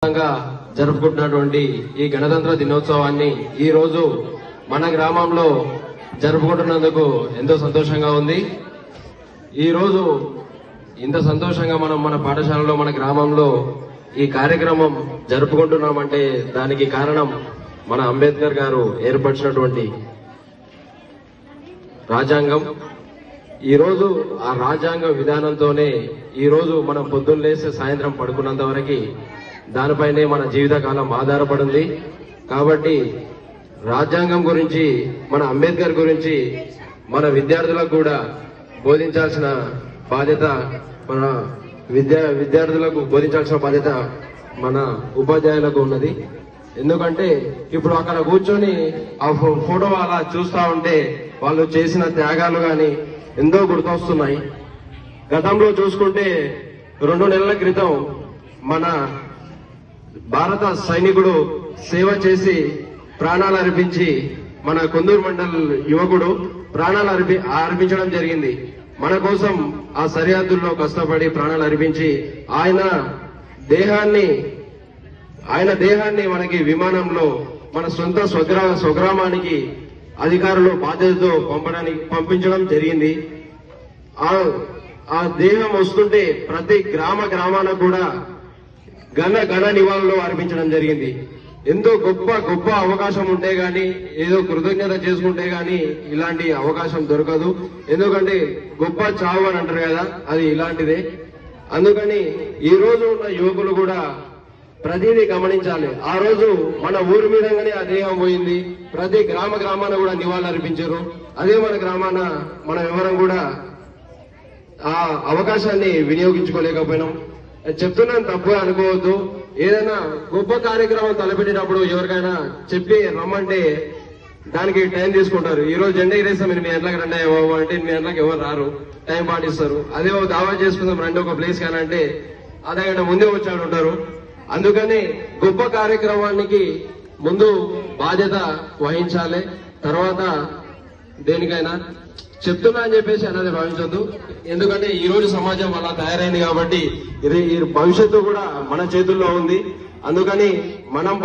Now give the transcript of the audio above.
వ్యాప్తంగా జరుపుకుంటున్నటువంటి ఈ గణతంత్ర దినోత్సవాన్ని ఈ రోజు మన గ్రామంలో జరుపుకుంటున్నందుకు ఎంతో సంతోషంగా ఉంది. ఈ రోజు ఇంత సంతోషంగా మనం మన పాఠశాలలో మన గ్రామంలో ఈ కార్యక్రమం జరుపుకుంటున్నామంటే దానికి కారణం మన అంబేద్కర్ గారు ఏర్పరిచినటువంటి రాజ్యాంగం. ఈ రోజు ఆ రాజ్యాంగ విధానంతోనే ఈ రోజు మనం పొద్దున్న లేస్తే సాయంత్రం పడుకున్నంత వరకు దానిపైనే మన జీవితకాలం ఆధారపడింది. కాబట్టి రాజ్యాంగం గురించి మన అంబేద్కర్ గురించి మన విద్యార్థులకు కూడా బోధించాల్సిన బాధ్యత మన విద్యార్థులకు బోధించాల్సిన బాధ్యత మన ఉపాధ్యాయులకు ఉన్నది. ఎందుకంటే ఇప్పుడు అక్కడ కూర్చొని ఆ ఫోటో అలా చూస్తా ఉంటే వాళ్ళు చేసిన త్యాగాలు గాని ఎంతో గుర్తొస్తున్నాయి. గతంలో చూసుకుంటే 2 నెలల క్రితం మన భారత సైనికుడు సేవ చేసి ప్రాణాలు అర్పించి మన కొందూరు మండల్ యువకుడు ప్రాణాలు అర్పించడం జరిగింది. మన కోసం ఆ సరిహద్దుల్లో కష్టపడి ప్రాణాలు అర్పించి ఆయన దేహాన్ని మనకి విమానంలో మన సొంత స్వగ్రామానికి అధికారులు బాధ్యతతో పంపించడం జరిగింది. ఆ దేహం వస్తుంటే ప్రతి గ్రామాన కూడా ఘన నివాళులు అర్పించడం జరిగింది. ఎంతో గొప్ప అవకాశం ఉంటే గాని ఏదో కృతజ్ఞత చేసుకుంటే గాని ఇలాంటి అవకాశం దొరకదు. ఎందుకంటే గొప్ప చావు అని అంటారు కదా, అది ఇలాంటిదే. అందుకని ఈ రోజు ఉన్న యువకులు కూడా ప్రతిదీ గమనించాలి. ఆ రోజు మన ఊరి మీదగానే ఆ దేహం పోయింది. ప్రతి గ్రామాన కూడా నివాళులు అర్పించారు. అదే మన గ్రామాన మనం ఎవరం కూడా ఆ అవకాశాన్ని వినియోగించుకోలేకపోయినాం. చెప్తున్నాను, తప్పుగా అనుకోవద్దు. ఏదైనా గొప్ప కార్యక్రమం తలపెట్టినప్పుడు ఎవరికైనా చెప్పి రమ్మంటే దానికి టైం తీసుకుంటారు. ఈ రోజు జెండా ఎగరేస్తాం 8 గంటలకు రండి బాబు అంటే 8 గంటలకు ఎవరు రారు, టైం పాటిస్తారు. అదే దావా చేసుకుందాం రండి ఒక ప్లేస్ కానీ అంటే అదే గంట ముందే వచ్చాడు ఉంటారు. అందుకని గొప్ప కార్యక్రమానికి ముందు బాధ్యత వహించాలి. తర్వాత దేనికైనా చెప్తున్నా అని చెప్పేసి అన్నది భావించొద్దు. ఎందుకంటే ఈ రోజు సమాజం అలా తయారైంది కాబట్టి ఇది భవిష్యత్తు కూడా మన చేతుల్లో ఉంది. అందుకని మనం